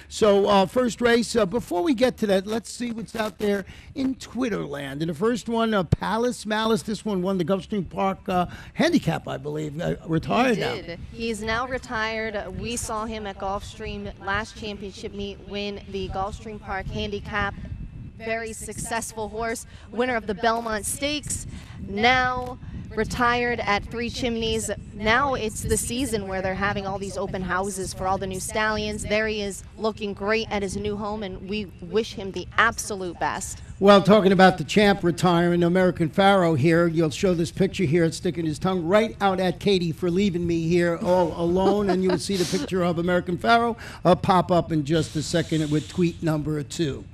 So first race, before we get to that, let's see what's out there in Twitter land. In the first one, Palace Malice, this one won the Gulfstream Park handicap, I believe, retired now. He did. He's now retired. We saw him at Gulfstream last championship meet win the Gulfstream Park handicap. Very successful horse, winner of the Belmont Stakes. Now retired at Three Chimneys. Now it's the season where they're having all these open houses for all the new stallions. There he is, looking great at his new home, and we wish him the absolute best. Well, talking about the champ retiring, American Pharaoh here, you'll show this picture here, it's sticking his tongue right out at Katie for leaving me here all alone, and you will see the picture of American Pharaoh pop up in just a second with tweet number 2.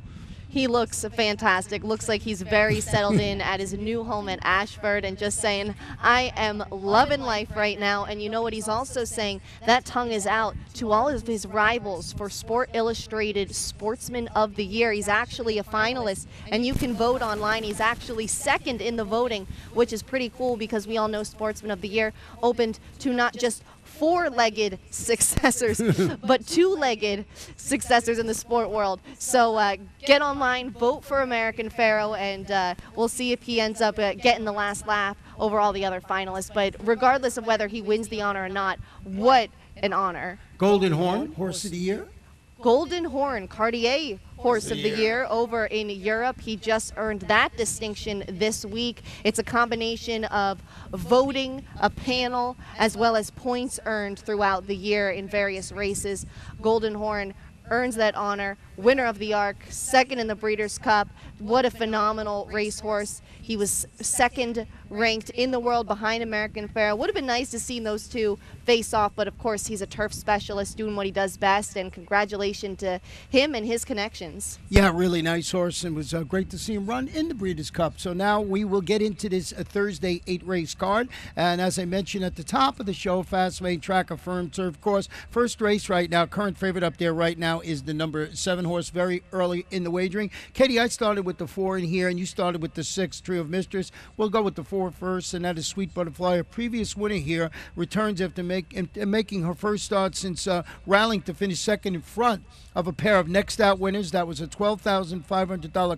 He looks fantastic. Looks like he's very settled in at his new home at Ashford and just saying, I am loving life right now. And you know what he's also saying? That tongue is out to all of his rivals for Sport Illustrated Sportsman of the Year. He's actually a finalist, and you can vote online. He's actually second in the voting, which is pretty cool because we all know Sportsman of the Year opened to not just four-legged successors, but two-legged successors in the sport world. So get online, vote for American Pharaoh, and we'll see if he ends up getting the last laugh over all the other finalists. But regardless of whether he wins the honor or not, what an honor. Golden Horn, Horse of the Year. Golden Horn, Cartier Horse of the Year over in Europe. He just earned that distinction this week. It's a combination of voting, a panel, as well as points earned throughout the year in various races. Golden Horn earns that honor. Winner of the Arc, second in the Breeders' Cup. What a phenomenal racehorse. He was second ranked in the world behind American Pharaoh. Would have been nice to see those two face off, but of course he's a turf specialist doing what he does best, and congratulations to him and his connections. Yeah, really nice horse, and it was great to see him run in the Breeders' Cup. So now we will get into this Thursday 8-race card, and as I mentioned at the top of the show, Fast Lane Track, a firm turf course. First race right now, current favorite up there right now is the number 7 horse, very early in the wagering. Katie, I started with the 4 in here, and you started with the 6, Trio of Mistress. We'll go with the 4 first, and that is Sweet Butterfly. A previous winner here returns after making her first start since rallying to finish second in front of a pair of next out winners. That was a $12,500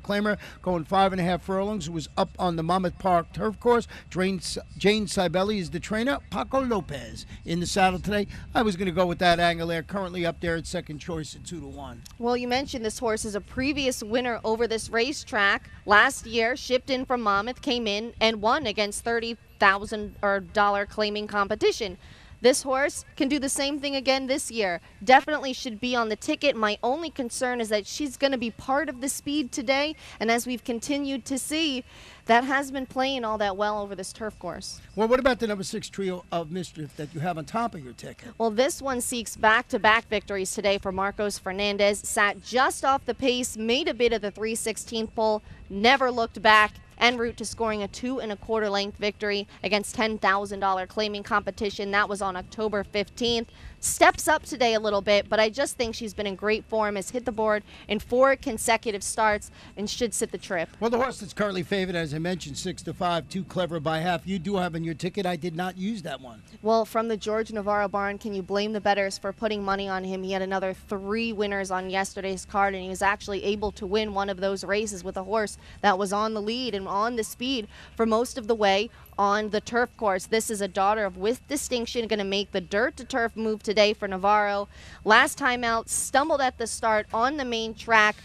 claimer going 5.5 furlongs. It was up on the Monmouth Park turf course. Jane Sibeli is the trainer. Paco Lopez in the saddle today. I was going to go with that angle there. Currently up there at second choice at 2-1. Well, you mentioned this horse is a previous winner over this racetrack. Last year, shipped in from Monmouth, came in and won against $30,000 claiming competition. This horse can do the same thing again this year. Definitely should be on the ticket. My only concern is that she's going to be part of the speed today, and as we've continued to see, that has been playing all that well over this turf course. Well, what about the number 6 Trio of Mischief that you have on top of your ticket? Well, this one seeks back-to-back victories today for Marcos Fernandez. Sat just off the pace, made a bit of the 3/16 pole, never looked back, en route to scoring a 2 1/4 length victory against $10,000 claiming competition. That was on October 15th. Steps up today a little bit, but I just think she's been in great form, has hit the board in 4 consecutive starts, and should sit the trip. Well, the horse that's currently favored, as I mentioned, 6-5, Too Clever by half. You do have in your ticket. I did not use that one. Well, from the George Navarro barn, can you blame the bettors for putting money on him? He had another 3 winners on yesterday's card, and he was actually able to win one of those races with a horse that was on the lead and on the speed for most of the way on the turf course. This is a daughter of with distinction, going to make the dirt to turf move today for Navarro. Last time out, stumbled at the start on the main track,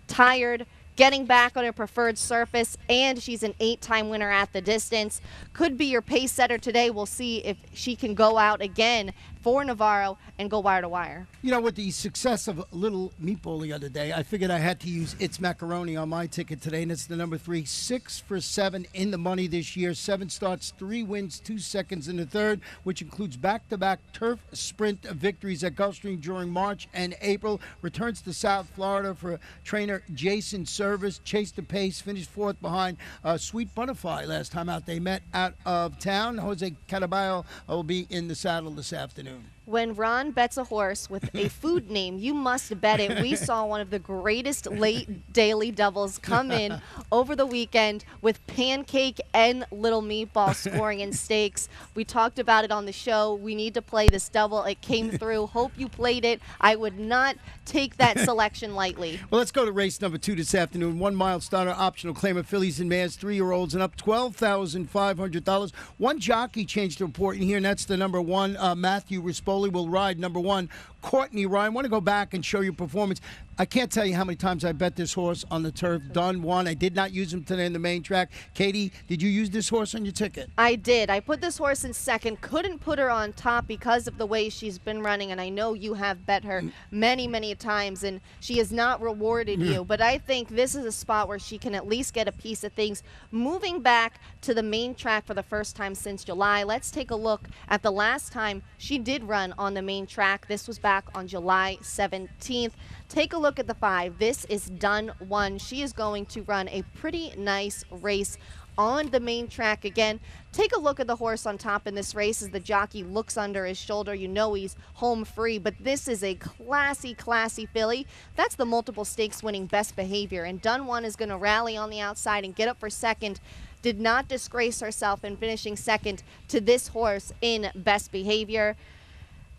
tired, getting back on her preferred surface, and she's an 8-time winner at the distance. Could be your pace setter today. We'll see if she can go out again for Navarro and go wire to wire. You know, with the success of Little Meatball the other day, I figured I had to use It's Macaroni on my ticket today, and it's the number 3, 6 for 7 in the money this year. 7 starts, 3 wins, 2 seconds in the third, which includes back-to-back turf sprint victories at Gulfstream during March and April. Returns to South Florida for trainer Jason Service. Chased the pace, finished 4th behind Sweet Butterfly last time out. They met out of town. Jose Caraballo will be in the saddle this afternoon. When Ron bets a horse with a food name, you must bet it. We saw one of the greatest late daily doubles come in over the weekend with Pancake and Little Meatball scoring in stakes. We talked about it on the show. We need to play this double. It came through. Hope you played it. I would not take that selection lightly. Well, let's go to race number 2 this afternoon. 1 mile starter optional claim of fillies and mares, 3-year-olds and up, $12,500. One jockey changed to report in here, and that's the number 1, Matthew Rispoli will ride number 1, Courtney Ryan. I want to go back and show you performance. I can't tell you how many times I bet this horse on the turf. Done one. I did not use him today in the main track. Katie, did you use this horse on your ticket? I did. I put this horse in second. Couldn't put her on top because of the way she's been running, and I know you have bet her many, many times, and she has not rewarded you. But I think this is a spot where she can at least get a piece of things. Moving back to the main track for the first time since July, let's take a look at the last time she did run on the main track. This was back on July 17th. Take a look at the 5. This is Done One. She is going to run a pretty nice race on the main track again. Take a look at the horse on top in this race as the jockey looks under his shoulder. You know he's home free, but this is a classy, classy filly. That's the multiple stakes winning Best Behavior, and Done One is going to rally on the outside and get up for second. Did not disgrace herself in finishing second to this horse in Best Behavior.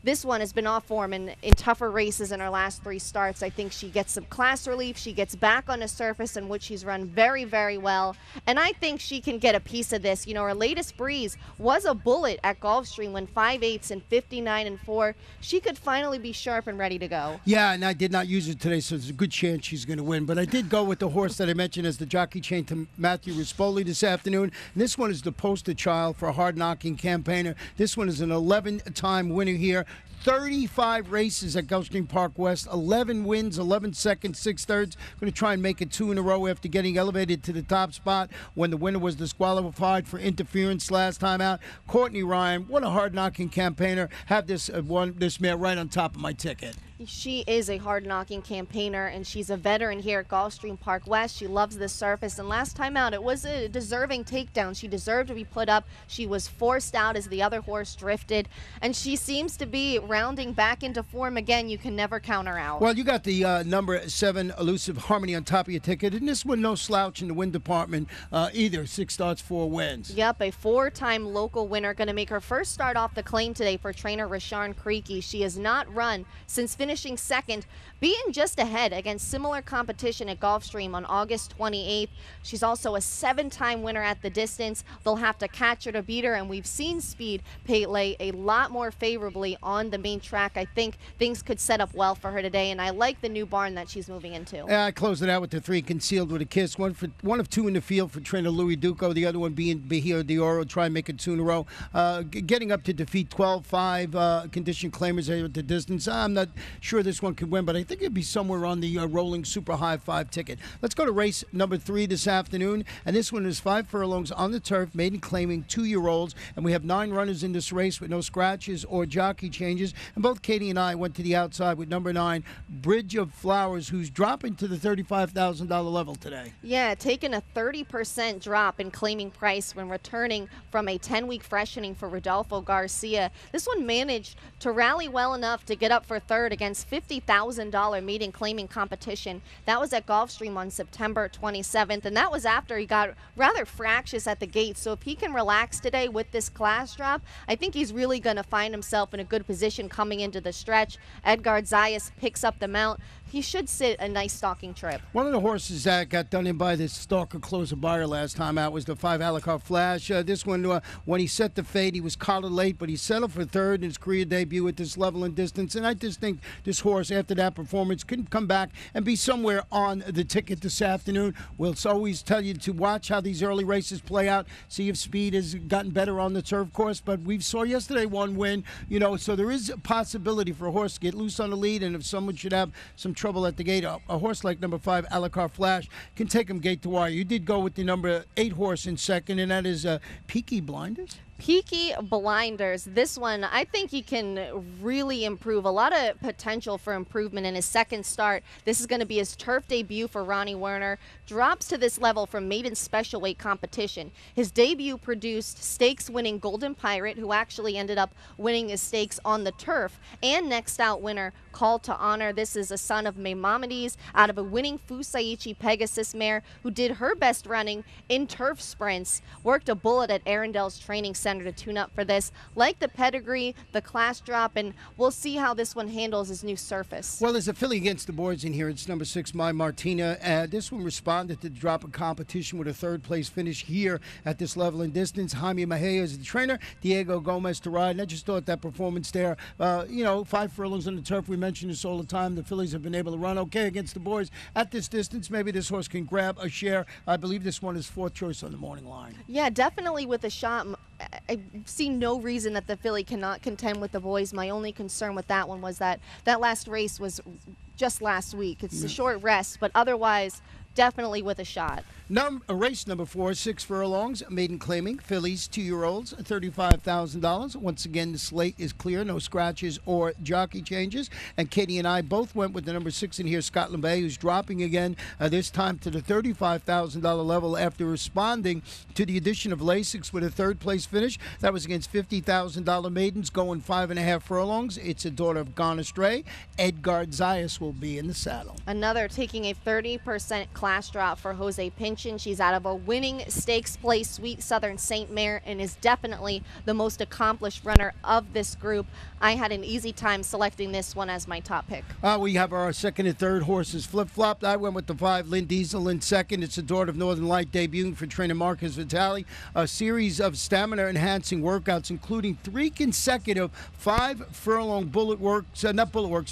This one has been off form in tougher races in her last 3 starts. I think she gets some class relief. She gets back on a surface in which she's run very, very well. And I think she can get a piece of this. You know, her latest breeze was a bullet at Gulfstream when 5/8 and 59-4. She could finally be sharp and ready to go. Yeah, and I did not use it today, so there's a good chance she's going to win. But I did go with the horse that I mentioned as the jockey chain to Matthew Rispoli this afternoon. And this one is the poster child for a hard-knocking campaigner. This one is an 11-time winner here. 35 races at Gulfstream Park West, 11 wins, 11 seconds, 6/3. Going to try and make it 2 in a row after getting elevated to the top spot when the winner was disqualified for interference last time out. Courtney Ryan, what a hard-knocking campaigner. Have this this mare right on top of my ticket. She is a hard-knocking campaigner, and she's a veteran here at Gulfstream Park West. She loves this surface, and last time out, it was a deserving takedown. She deserved to be put up. She was forced out as the other horse drifted, and she seems to be rounding back into form again. You can never count her out. Well, you got the number 7 Elusive Harmony on top of your ticket, and this one no slouch in the win department either. 6 starts, 4 wins. Yep, a 4-time local winner, going to make her first start off the claim today for trainer Rasharn Creaky. She has not run since finishing second, being just ahead against similar competition at Gulfstream on August 28th. She's also a 7-time winner at the distance. They'll have to catch her to beat her, and we've seen speed lay a lot more favorably on the main track. I think things could set up well for her today, and I like the new barn that she's moving into. I closed it out with the 3 Concealed with a Kiss. One of 2 in the field for trainer Louis Duco, the other one being Bahia de Oro. Try and make it 2 in a row. Getting up to defeat 12-5 condition claimers at the distance. I'm not sure this one could win, but I think it'd be somewhere on the rolling super high 5 ticket. Let's go to race number 3 this afternoon, and this one is 5 furlongs on the turf, maiden claiming 2-year-olds, and we have 9 runners in this race with no scratches or jockey changes, and both Katie and I went to the outside with number 9, Bridge of Flowers, who's dropping to the $35,000 level today. Yeah, taking a 30% drop in claiming price when returning from a 10-week freshening for Rodolfo Garcia. This one managed to rally well enough to get up for third against $50,000 maiden claiming competition. That was at Gulfstream on September 27th, and that was after he got rather fractious at the gate. So if he can relax today with this class drop, I think he's really going to find himself in a good position coming into the stretch. Edgar Zayas picks up the mount. He should sit a nice stalking trip. One of the horses that got done in by this stalker closer buyer last time out was the 5 Alucard Flash. This one, when he set the fade, he was collared late, but he settled for third in his career debut at this level and distance. And I just think this horse, after that performance, can come back and be somewhere on the ticket this afternoon. We'll always tell you to watch how these early races play out, see if speed has gotten better on the turf course. But we saw yesterday one win, so there is a possibility for a horse to get loose on the lead, and if someone should have some trouble at the gate, a horse like number 5 Alucard Flash can take him gate to wire. You did go with the number 8 horse in second, and that is Peaky Blinders. Peaky Blinders. This one, I think he can really improve. A lot of potential for improvement in his second start. This is going to be his turf debut for Ronnie Werner. Drops to this level from maiden special weight competition. His debut produced stakes-winning Golden Pirate, who actually ended up winning his stakes on the turf, and next out winner Call to Honor. This is a son of Maimonides out of a winning Fusaichi Pegasus mare who did her best running in turf sprints. Worked a bullet at Arundel's training center to tune up for this. Like the pedigree, the class drop, and we'll see how this one handles his new surface. Well, there's a filly against the boards in here. It's number 6, My Martina. This one responded to the drop of competition with a third-place finish here at this level and distance. Jaime Mejia is the trainer, Diego Gomez to ride, and I just thought that performance there, 5 furlongs on the turf. We mention this all the time. The fillies have been able to run okay against the boys at this distance. Maybe this horse can grab a share. I believe this one is 4th choice on the morning line. Yeah, definitely with a shot. I see no reason that the filly cannot contend with the boys. My only concern with that one was that last race was just last week. It's a short rest, but otherwise, definitely with a shot. Race number 4, 6 furlongs, maiden claiming, fillies, 2-year-olds, $35,000. Once again, the slate is clear, no scratches or jockey changes. And Katie and I both went with the number 6 in here, Scotland Bay, who's dropping again, this time to the $35,000 level after responding to the addition of Lasix with a third-place finish. That was against $50,000 maidens going 5.5 furlongs. It's a daughter of Gone Astray. Edgard Zayas will be in the saddle. Another taking a 30% class drop for Jose Pinchin. She's out of a winning stakes place, Sweet Southern Saint Mare, and is definitely the most accomplished runner of this group. I had an easy time selecting this one as my top pick. We have our second and third horses flip-flopped. I went with the 5, Lynn Diesel in second. It's a daughter of Northern Light, debuting for trainer Marcus Vitale. A series of stamina-enhancing workouts, including 3 consecutive 5-furlong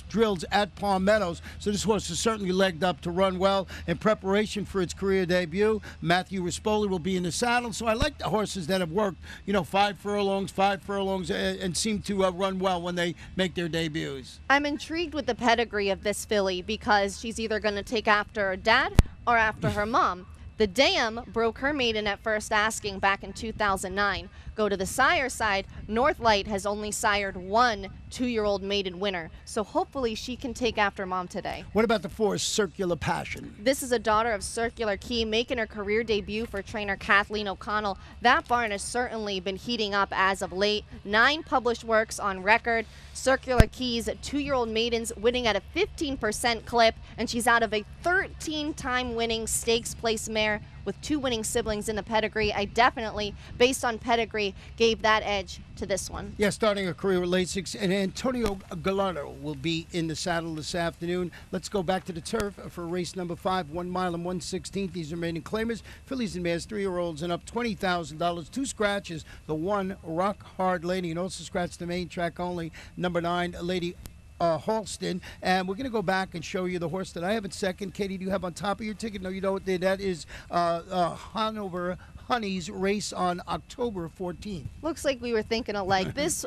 drills at Palm Meadows. So this horse is certainly legged up to run well in preparation for its career debut. Matthew Rispoli will be in the saddle. So I like the horses that have worked, 5 furlongs, and seem to run well when they make their debuts. I'm intrigued with the pedigree of this filly because she's either going to take after her dad or after her mom. The Dam broke her maiden at first asking back in 2009. Go to the sire side, Northlight has only sired 1 2-year-old maiden winner, so hopefully she can take after mom today. What about the 4, Circular Passion? This is a daughter of Circular Key, making her career debut for trainer Kathleen O'Connell. That barn has certainly been heating up as of late. 9 published works on record. Circular Key's 2-year-old maidens winning at a 15% clip, and she's out of a 13-time winning stakes place mare with 2 winning siblings in the pedigree. I definitely, based on pedigree, gave that edge to this one. Yeah, starting a career with Lasix, and Antonio Gallardo will be in the saddle this afternoon. Let's go back to the turf for race number 5, 1 mile and 1/16. These are maiden claimers, fillies and mares, 3-year-olds and up, $20,000. 2 scratches, the 1, Rock Hard Lady, and also scratch the main track only, number 9, Lady Halston. And we're going to go back and show you the horse that I have in second. Katie, do you have on top of your ticket? No, you don't. That is Hanover Honey's race on October 14th. Looks like we were thinking alike. This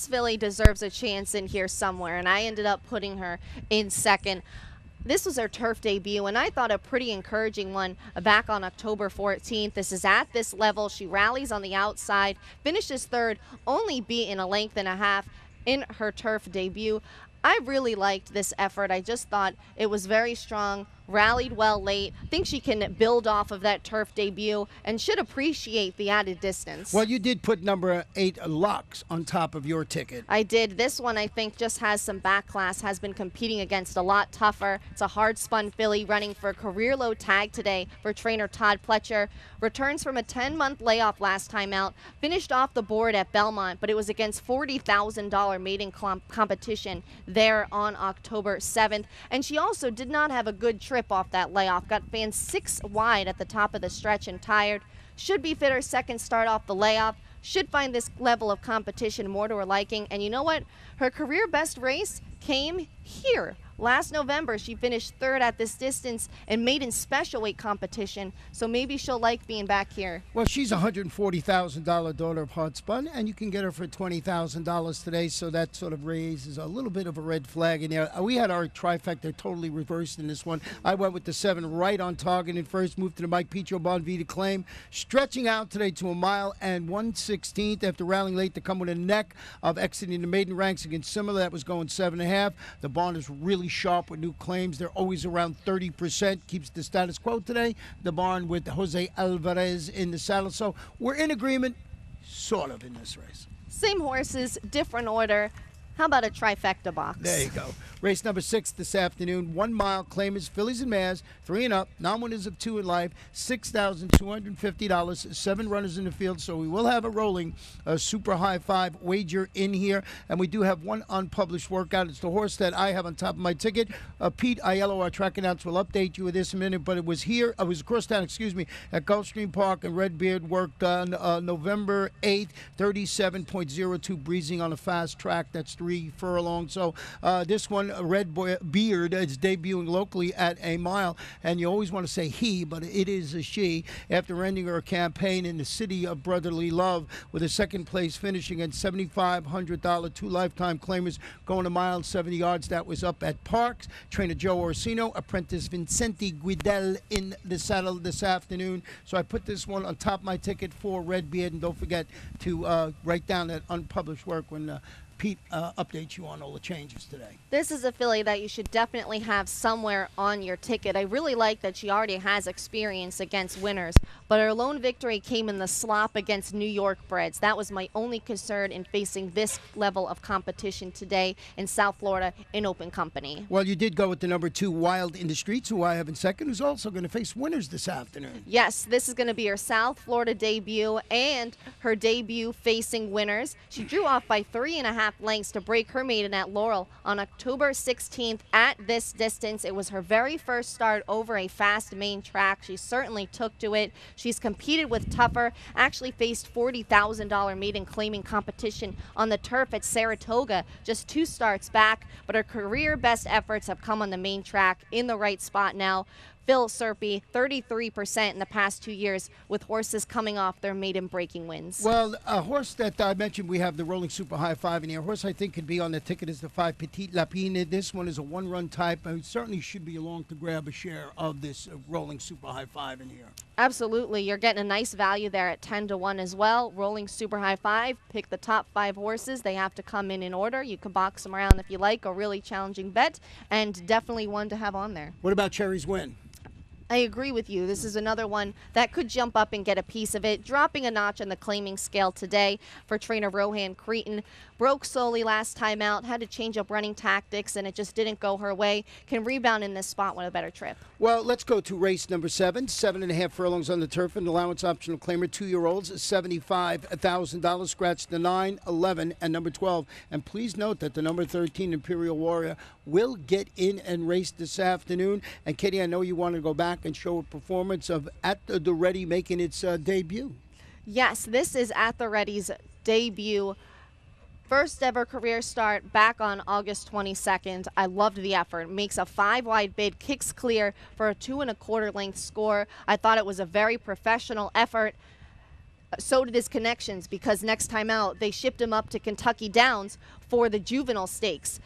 filly deserves a chance in here somewhere, and I ended up putting her in second. This was her turf debut, and I thought a pretty encouraging one back on October 14th. This is at this level. She rallies on the outside, finishes third, only beaten a length and a half in her turf debut. I really liked this effort. I just thought it was very strong, rallied well late. I think she can build off of that turf debut and should appreciate the added distance. Well, you did put number 8, Lux, on top of your ticket. I did. This one, I think, just has some back class, has been competing against a lot tougher. It's a hard-spun filly running for a career-low tag today for trainer Todd Pletcher. Returns from a 10-month layoff last time out. Finished off the board at Belmont, but it was against $40,000 maiden competition there on October 7th. And she also did not have a good trip off that layoff. Got fans 6 wide at the top of the stretch and tired. Should be fit her second start off the layoff. Should find this level of competition more to her liking. And you know what? Her career best race came here Last November, she finished third at this distance and maiden special weight competition, so maybe she'll like being back here. Well, she's a $140,000 daughter of Hard Spun, and you can get her for $20,000 today, so that sort of raises a little bit of a red flag in there. We had our trifecta totally reversed in this one. I went with the 7 right on target in first, moved to the Mike Petro Bonvita claim, stretching out today to 1 mile and 1/16 after rallying late to come with a neck of exiting the maiden ranks against Similar. That was going 7.5. The barn is really sharp with new claims. They're always around 30%, keeps the status quo today. The barn with Jose Alvarez in the saddle. So we're in agreement, sort of, in this race. Same horses, different order. How about a trifecta box? There you go. Race number 6 this afternoon. 1 mile claimers, fillies and mares, 3 and up, non-winners of 2 in life, $6,250, 7 runners in the field. So we will have a rolling super high five wager in here. And we do have one unpublished workout. It's the horse that I have on top of my ticket. Pete Aiello, our track announcer, will update you with this in a minute. But it was here, it was across town, at Gulfstream Park, and Redbeard worked on November 8th, 37.02 breezing on a fast track. That's 3 furlongs. So this one, Redbeard, is debuting locally at a mile, and you always want to say he, but it is a she, after ending her campaign in the city of brotherly love with a second place finishing at $7,500. 2 lifetime claimers going a mile and 70 yards. That was up at Parks. Trainer Joe Orsino, apprentice Vincenti Guidel in the saddle this afternoon. So I put this one on top of my ticket for Redbeard, and don't forget to write down that unpublished work when Pete updates you on all the changes today. This is a filly that you should definitely have somewhere on your ticket. I really like that she already has experience against winners, but her lone victory came in the slop against New York breds. That was my only concern in facing this level of competition today in South Florida in open company. Well, you did go with the number 2, Wild in the Streets, who I have in second, who's also going to face winners this afternoon. Yes, this is going to be her South Florida debut and her debut facing winners. She drew off by 3.5 lengths to break her maiden at Laurel on October 16th at this distance. It was her very first start over a fast main track. She certainly took to it. She's competed with tougher, actually faced $40,000 maiden claiming competition on the turf at Saratoga just 2 starts back, but her career best efforts have come on the main track in the right spot now. Phil Serpy, 33% in the past 2 years with horses coming off their maiden breaking wins. Well, a horse that I mentioned, we have the rolling super high five in here. A horse I think could be on the ticket is the 5 Petite Lapine. This one is a 1-run type, and certainly should be along to grab a share of this rolling super high five in here. Absolutely. You're getting a nice value there at 10-1 as well. Rolling super high five. Pick the top 5 horses. They have to come in order. You can box them around if you like. A really challenging bet, and definitely one to have on there. What about Cherry's Win? I agree with you. This is another one that could jump up and get a piece of it. Dropping a notch on the claiming scale today for trainer Rohan Cretan. Broke slowly last time out, had to change up running tactics, and it just didn't go her way. Can rebound in this spot with a better trip. Well, let's go to race number 7. 7.5 furlongs on the turf, and allowance optional claimer, 2-year-olds, $75,000. Scratch the 9, 11, and number 12. And please note that the number 13 Imperial Warrior will get in and race this afternoon. And Katie, I know you want to go back and show a performance of At the Ready making its debut. Yes, this is At the Ready's debut. First ever career start back on August 22nd. I loved the effort. Makes a 5-wide bid, kicks clear for a 2.25 length score. I thought it was a very professional effort. So did his connections, because next time out they shipped him up to Kentucky Downs for the juvenile stakes.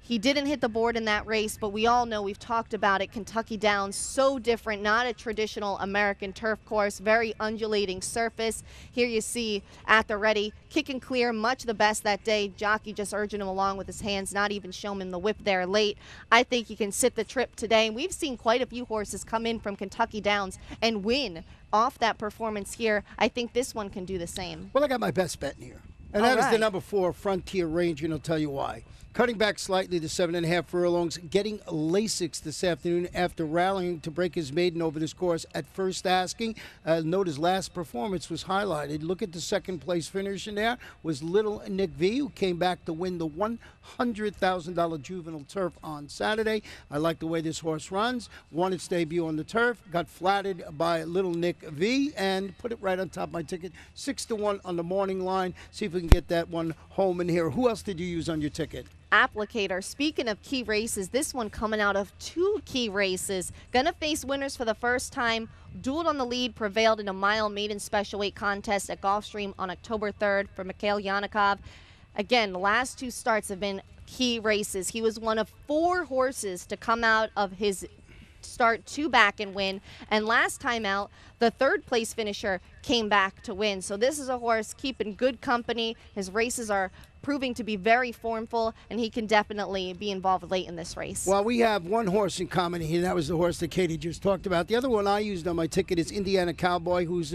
He didn't hit the board in that race, but we all know, we've talked about it, Kentucky Downs, so different, not a traditional American turf course, very undulating surface. Here you see At the Ready, kick and clear, much the best that day. Jockey just urging him along with his hands, not even showing him the whip there late. I think he can sit the trip today. And we've seen quite a few horses come in from Kentucky Downs and win off that performance here. I think this one can do the same. Well, I got my best bet in here. And that is the number 4, Frontier Range, and I'll tell you why. Cutting back slightly to 7.5 furlongs, getting Lasix this afternoon after rallying to break his maiden over this course at first asking. Note his last performance was highlighted. Look at the second place finish in there was Little Nick V, who came back to win the $100,000 juvenile turf on Saturday. I like the way this horse runs. Won its debut on the turf, got flattered by Little Nick V, and put it right on top of my ticket. 6-1 on the morning line. See if we can get that one home in here. Who else did you use on your ticket? applicator. Speaking of key races, this one coming out of 2 key races. Gonna face winners for the first time. Dueled on the lead, prevailed in a mile maiden special weight contest at Gulfstream on October 3rd for Mikhail Yanikov. Again, the last 2 starts have been key races. He was one of 4 horses to come out of his start 2 back and win, and last time out the 3rd place finisher came back to win. So this is a horse keeping good company. His races are proving to be very formful, and he can definitely be involved late in this race. Well, we have one horse in common here, and that was the horse that Katie just talked about. The other one I used on my ticket is Indiana Cowboy, who's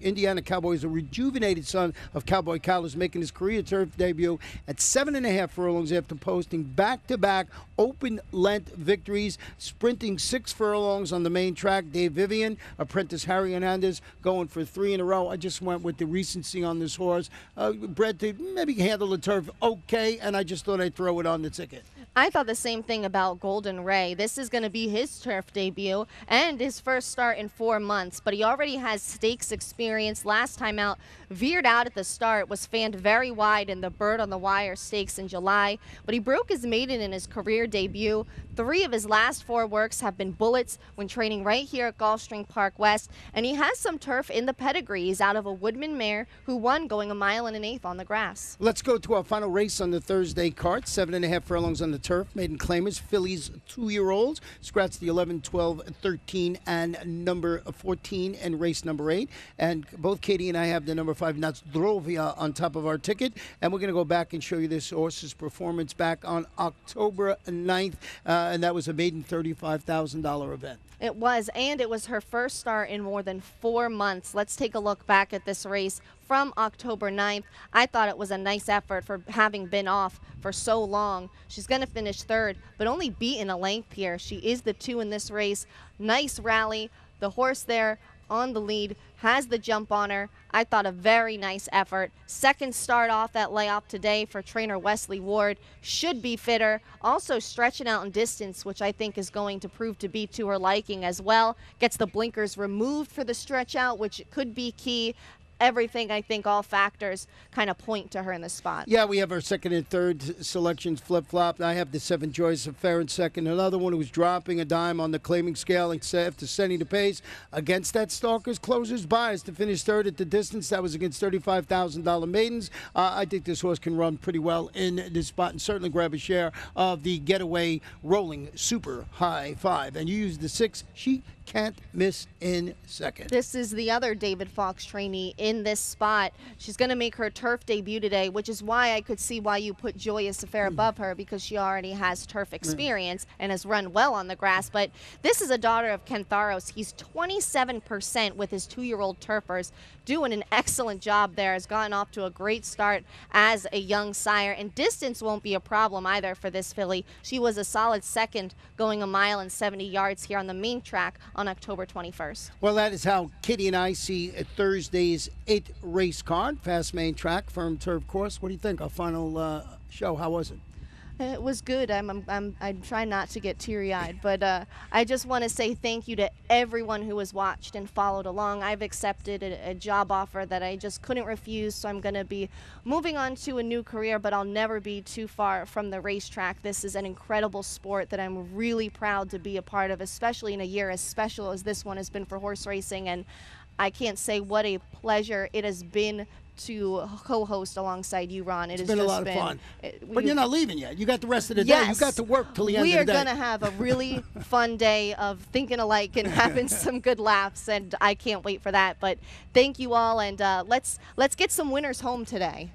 Indiana Cowboy is a rejuvenated son of Cowboy Kyle, who's making his career turf debut at 7.5 furlongs after posting back-to-back open-length victories, sprinting 6 furlongs on the main track. Dave Vivian, apprentice Harry Hernandez, going for 3 in a row. I just went with the recency on this horse. Bred to maybe handle the turf okay, and I just thought I'd throw it on the ticket. I thought the same thing about Golden Ray. This is going to be his turf debut and his first start in 4 months, but he already has stakes experience. Last time out, veered out at the start, was fanned very wide in the Bird on the Wire stakes in July, but he broke his maiden in his career debut. 3 of his last 4 works have been bullets when training right here at Gulfstream Park West, and he has some turf in the pedigree. He's out of a Woodman mare who won going 1 1/8 on the grass. Let's go to our final race on the Thursday card. 7.5 furlongs on the turf. Maiden claimers, fillies 2-year-olds. Scratch the 11, 12, 13, and number 14 and race number 8. And both Katie and I have the number 5, Nazdrovia, on top of our ticket. And we're going to go back and show you this horse's performance back on October 9th. And that was a maiden $35,000 event. It was, and it was her first start in more than 4 months. Let's take a look back at this race from October 9th. I thought it was a nice effort for having been off for so long. She's going to finish 3rd, but only beaten a length here. She is the 2 in this race. Nice rally. The horse there on the lead has the jump on her. I thought a very nice effort. Second start off that layoff today for trainer Wesley Ward. Should be fitter. Also stretching out in distance, which I think is going to prove to be to her liking as well. Gets the blinkers removed for the stretch out, which could be key. Everything, I think, all factors kind of point to her in this spot. Yeah, we have our 2nd and 3rd selections flip-flopped. I have the 7 Joyce Affair in 2nd. Another one who was dropping a dime on the claiming scale after setting the pace against that Stalker's Closers bias to finish 3rd at the distance. That was against $35,000 maidens. I think this horse can run pretty well in this spot and certainly grab a share of the getaway rolling super high 5. And you use the 6. She can't miss in 2nd. This is the other David Fox trainee in this spot. She's going to make her turf debut today, which is why I could see why you put Joyous Affair above her, because she already has turf experience and has run well on the grass. But this is a daughter of Ken Tharos. He's 27% with his 2-year-old turfers, doing an excellent job there. Has gotten off to a great start as a young sire, and distance won't be a problem either for this filly. She was a solid 2nd going 1 mile and 70 yards here on the main track on October 21st. Well, that is how Kitty and I see Thursday's 8th race card. Fast main track, firm turf course. What do you think? Our final show, how was it? It was good. I'm trying not to get teary-eyed, but I just want to say thank you to everyone who has watched and followed along. I've accepted a job offer that I just couldn't refuse, so I'm going to be moving on to a new career, but I'll never be too far from the racetrack. This is an incredible sport that I'm really proud to be a part of, especially in a year as special as this one has been for horse racing, and I can't say what a pleasure it has been to co-host alongside you, Ron. It's been a lot of fun. But you're not leaving yet. You got the rest of the day. Yes, you got to work till the end of the day. We are going to have a really fun day of thinking alike and having some good laughs, and I can't wait for that. But thank you all, and let's get some winners home today.